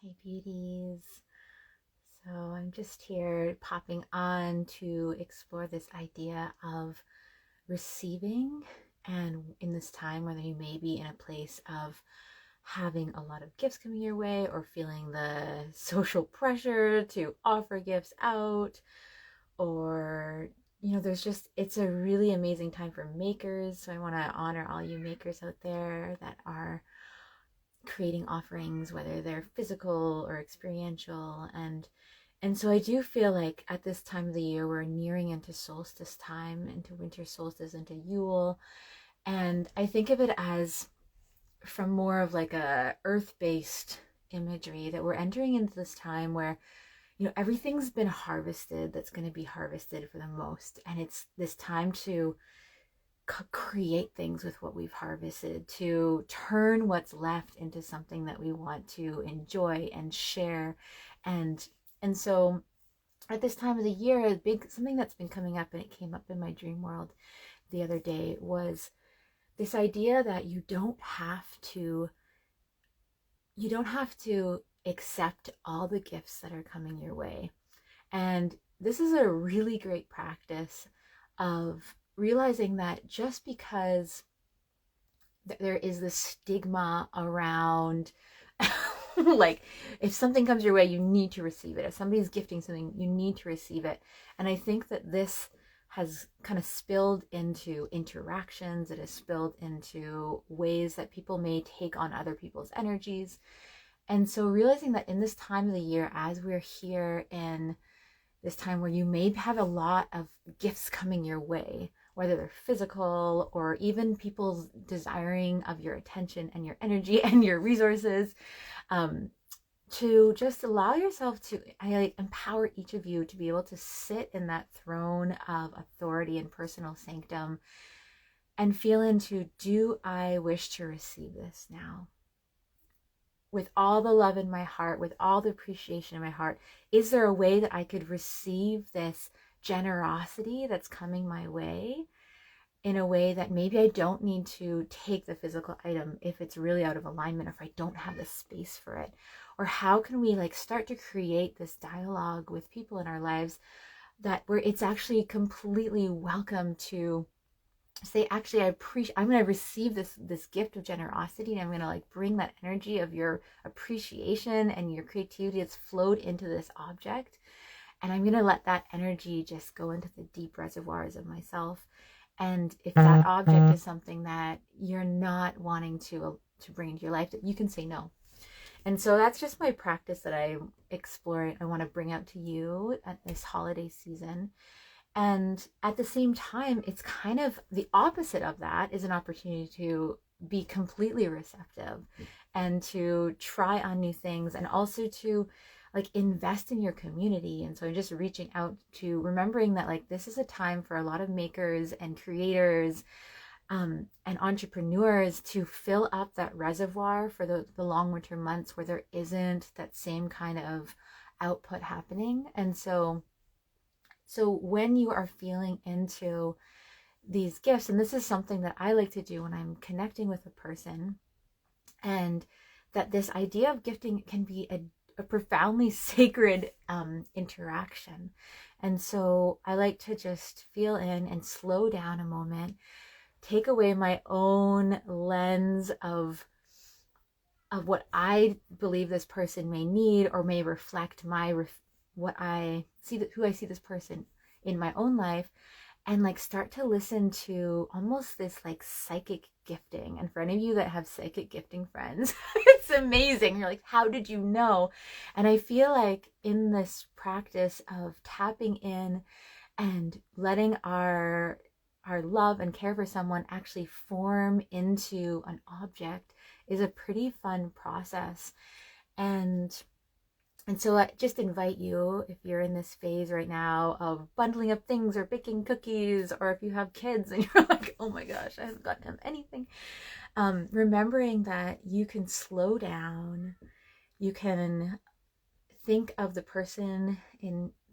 Hey beauties. So I'm just here popping on to explore this idea of receiving, and in this time whether you may be in a place of having a lot of gifts coming your way or feeling the social pressure to offer gifts out, or there's just, it's a really amazing time for makers. So I want to honor all you makers out there that are creating offerings, whether they're physical or experiential. And so I do feel like at this time of the year, we're nearing into solstice time, into winter solstice, into Yule. And I think of it as from more of like a earth-based imagery, that we're entering into this time where, everything's been harvested that's going to be harvested for the most. And it's this time to create things with what we've harvested, to turn what's left into something that we want to enjoy and share. And so at this time of the year, a big something that's been coming up, and it came up in my dream world the other day, was this idea that you don't have to accept all the gifts that are coming your way. And this is a really great practice of realizing that just because there is this stigma around like, if something comes your way, you need to receive it. If somebody's gifting something, you need to receive it. And I think that this has kind of spilled into interactions. It has spilled into ways that people may take on other people's energies. And so realizing that in this time of the year, as we're here in this time where you may have a lot of gifts coming your way, whether they're physical or even people's desiring of your attention and your energy and your resources, to just allow yourself to, I empower each of you to be able to sit in that throne of authority and personal sanctum and feel into, do I wish to receive this now? With all the love in my heart, with all the appreciation in my heart, is there a way that I could receive this generosity that's coming my way in a way that maybe I don't need to take the physical item if it's really out of alignment, or if I don't have the space for it? Or how can we start to create this dialogue with people in our lives that where it's actually completely welcome to say, actually, I'm going to receive this gift of generosity, and I'm going to bring that energy of your appreciation and your creativity that's flowed into this object, and I'm going to let that energy just go into the deep reservoirs of myself. And if that object is something that you're not wanting to bring into your life, that you can say no. And so that's just my practice that I explore. I want to bring out to you at this holiday season. And at the same time, it's kind of the opposite of that, is an opportunity to be completely receptive and to try on new things, and also to invest in your community. And so I'm just reaching out to remembering that this is a time for a lot of makers and creators and entrepreneurs to fill up that reservoir for the long winter months where there isn't that same kind of output happening. And so when you are feeling into these gifts, and this is something that I like to do when I'm connecting with a person, and that this idea of gifting can be a profoundly sacred interaction. And so I like to just feel in and slow down a moment, take away my own lens of what I believe this person may need, or may reflect what I see, who I see this person in my own life, and start to listen to almost this psychic gifting. And for any of you that have psychic gifting friends, it's amazing. You're like, how did you know? And I feel like in this practice of tapping in and letting our love and care for someone actually form into an object is a pretty fun process. And so I just invite you, if you're in this phase right now of bundling up things or baking cookies, or if you have kids and you're like, oh my gosh, I haven't gotten them anything, remembering that you can slow down, you can think of the person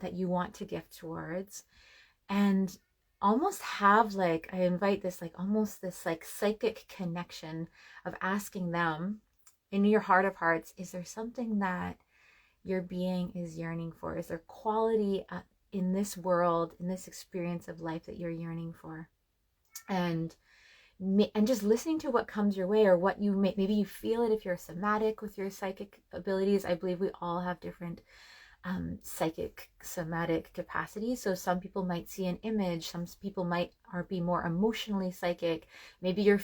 that you want to gift towards, and almost have I invite this almost this psychic connection of asking them in your heart of hearts, is there something that your being is yearning for? Is there quality in this world, in this experience of life that you're yearning for? And just listening to what comes your way, or what you maybe you feel it if you're somatic with your psychic abilities. I believe we all have different psychic somatic capacities. So some people might see an image, some people might be more emotionally psychic. Maybe you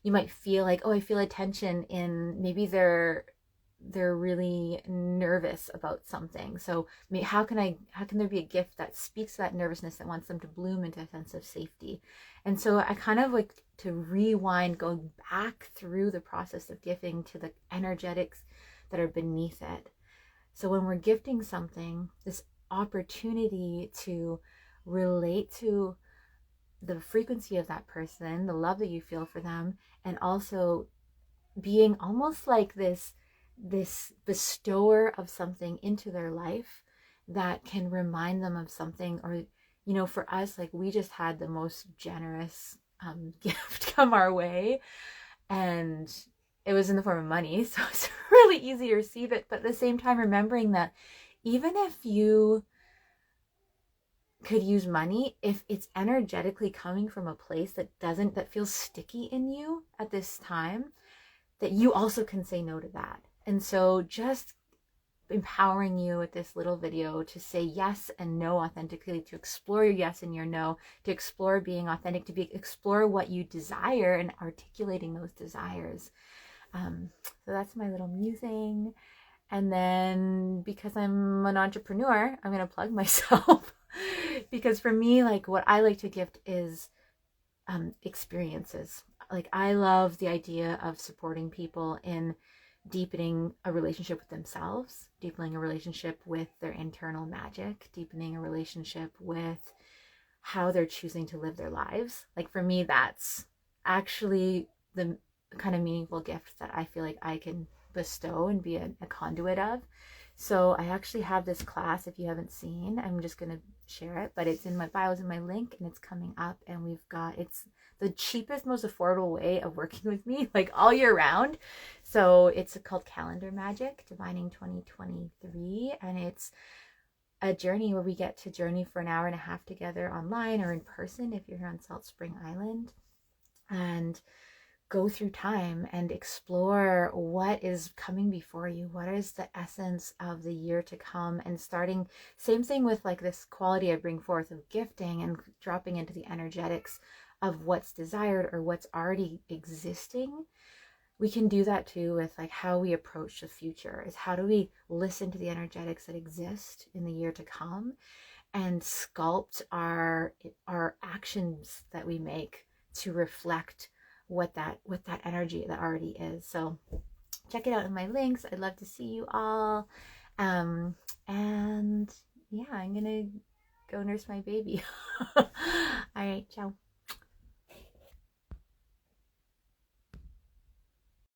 might feel like, oh, I feel a tension in, maybe they're really nervous about something. So how can there be a gift that speaks to that nervousness, that wants them to bloom into a sense of safety? And so I kind of like to rewind, going back through the process of gifting to the energetics that are beneath it. So when we're gifting something, this opportunity to relate to the frequency of that person, the love that you feel for them, and also being almost like this bestower of something into their life that can remind them of something. Or, for us, like, we just had the most generous gift come our way, and it was in the form of money, so it's really easy to receive it. But at the same time, remembering that even if you could use money, if it's energetically coming from a place that feels sticky in you at this time, that you also can say no to that. And so just empowering you with this little video to say yes and no authentically, to explore your yes and your no, to explore being authentic, explore what you desire and articulating those desires. So that's my little musing. And then, because I'm an entrepreneur, I'm going to plug myself because for me, like, what I like to gift is experiences. Like, I love the idea of supporting people in deepening a relationship with themselves, deepening a relationship with their internal magic, deepening a relationship with how they're choosing to live their lives. Like, for me, that's actually the kind of meaningful gift that I feel like I can bestow and be a conduit of. So I actually have this class, if you haven't seen, I'm just going to share it, but it's in my bio, in my link, and it's coming up, and it's the cheapest, most affordable way of working with me, like, all year round. So it's called Calendar Magic, Divining 2023, and it's a journey where we get to journey for an hour and a half together, online or in person if you're here on Salt Spring Island, and go through time and explore what is coming before you. What is the essence of the year to come? And starting, same thing with like this quality I bring forth of gifting and dropping into the energetics of what's desired or what's already existing. We can do that too with like how we approach the future. Is how do we listen to the energetics that exist in the year to come and sculpt our actions that we make to reflect what that energy that already is. So check it out in my links. I'd love to see you all. And yeah, I'm gonna go nurse my baby. All right, ciao.